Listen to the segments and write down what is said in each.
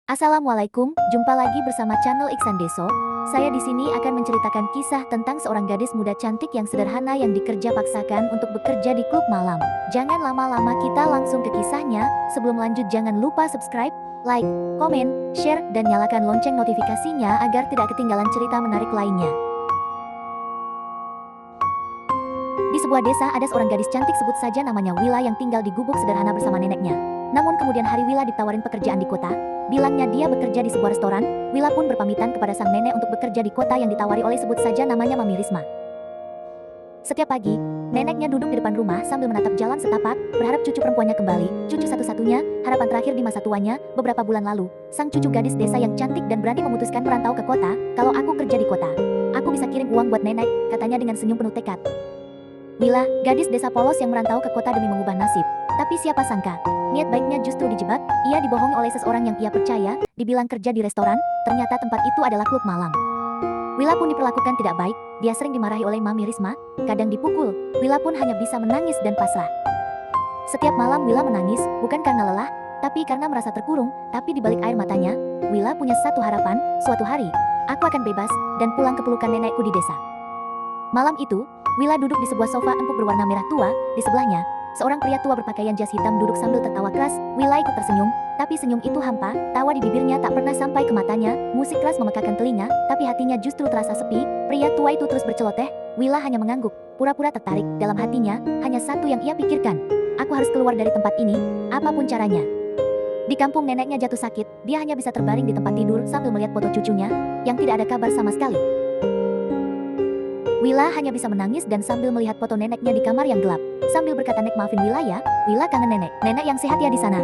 Assalamualaikum, jumpa lagi bersama channel Iksan Deso. Saya di sini akan menceritakan kisah tentang seorang gadis muda cantik yang sederhana yang dikerja paksakan untuk bekerja di klub malam. Jangan lama-lama, kita langsung ke kisahnya. Sebelum lanjut, jangan lupa subscribe, like, komen, share, dan nyalakan lonceng notifikasinya agar tidak ketinggalan cerita menarik lainnya. Di sebuah desa ada seorang gadis cantik, sebut saja namanya Wila, yang tinggal di gubuk sederhana bersama neneknya. Namun kemudian hari Wila ditawarin pekerjaan di kota. Bilangnya dia bekerja di sebuah restoran. Wila pun berpamitan kepada sang nenek untuk bekerja di kota yang ditawari oleh, sebut saja namanya, Mami Risma. Setiap pagi, neneknya duduk di depan rumah sambil menatap jalan setapak, berharap cucu perempuannya kembali, cucu satu-satunya, harapan terakhir di masa tuanya. Beberapa bulan lalu, sang cucu gadis desa yang cantik dan berani memutuskan merantau ke kota. Kalau aku kerja di kota, aku bisa kirim uang buat nenek, katanya dengan senyum penuh tekad. Wila, gadis desa polos yang merantau ke kota demi mengubah nasib. Tapi siapa sangka, niat baiknya justru dijebak. Ia dibohongi oleh seseorang yang ia percaya. Dibilang kerja di restoran, ternyata tempat itu adalah klub malam. Wila pun diperlakukan tidak baik. Dia sering dimarahi oleh Mami Risma, kadang dipukul. Wila pun hanya bisa menangis dan pasrah. Setiap malam Wila menangis, bukan karena lelah, tapi karena merasa terkurung. Tapi di balik air matanya, Wila punya satu harapan, suatu hari, aku akan bebas dan pulang ke pelukan nenekku di desa. Malam itu, Wila duduk di sebuah sofa empuk berwarna merah tua. Di sebelahnya, seorang pria tua berpakaian jas hitam duduk sambil tertawa keras. Wila ikut tersenyum, tapi senyum itu hampa. Tawa di bibirnya tak pernah sampai ke matanya. Musik keras memekakan telinga, tapi hatinya justru terasa sepi. Pria tua itu terus berceloteh. Wila hanya mengangguk, pura-pura tertarik. Dalam hatinya, hanya satu yang ia pikirkan. Aku harus keluar dari tempat ini, apapun caranya. Di kampung neneknya jatuh sakit. Dia hanya bisa terbaring di tempat tidur sambil melihat foto cucunya, yang tidak ada kabar sama sekali. Wila hanya bisa menangis dan sambil melihat foto neneknya di kamar yang gelap. Sambil berkata, "Nek, maafin Wila ya, Wila kangen nenek. Nenek yang sehat ya di sana."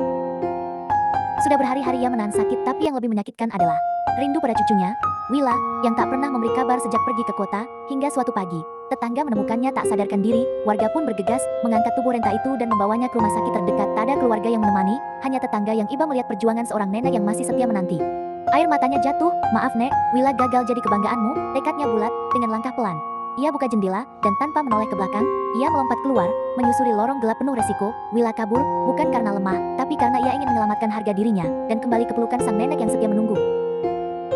Sudah berhari-hari ia menahan sakit, tapi yang lebih menyakitkan adalah rindu pada cucunya, Wila, yang tak pernah memberi kabar sejak pergi ke kota. Hingga suatu pagi, tetangga menemukannya tak sadarkan diri. Warga pun bergegas, mengangkat tubuh renta itu dan membawanya ke rumah sakit terdekat. Tak ada keluarga yang menemani, hanya tetangga yang iba melihat perjuangan seorang nenek yang masih setia menanti. Air matanya jatuh. "Maaf Nek, Wila gagal jadi kebanggaanmu." Tekadnya bulat. Dengan langkah pelan, ia buka jendela, dan tanpa menoleh ke belakang, ia melompat keluar, menyusuri lorong gelap penuh resiko. Wila kabur, bukan karena lemah, tapi karena ia ingin menyelamatkan harga dirinya, dan kembali ke pelukan sang nenek yang setia menunggu.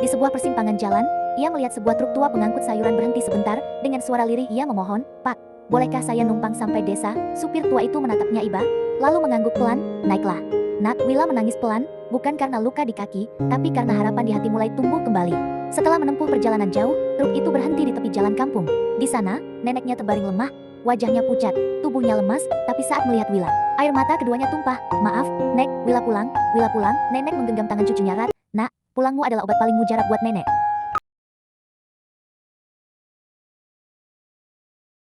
Di sebuah persimpangan jalan, ia melihat sebuah truk tua pengangkut sayuran berhenti sebentar. Dengan suara lirih ia memohon, "Pak, bolehkah saya numpang sampai desa?" Supir tua itu menatapnya iba, lalu mengangguk pelan, "Naiklah, Nak." Wila menangis pelan, bukan karena luka di kaki, tapi karena harapan di hati mulai tumbuh kembali. Setelah menempuh perjalanan jauh, truk itu berhenti di tepi jalan kampung. Di sana, neneknya terbaring lemah, wajahnya pucat, tubuhnya lemas, tapi saat melihat Wila, air mata keduanya tumpah. "Maaf, Nek, Wila pulang." "Wila pulang?" Nenek menggenggam tangan cucunya erat. "Nak, pulangmu adalah obat paling mujarab buat nenek."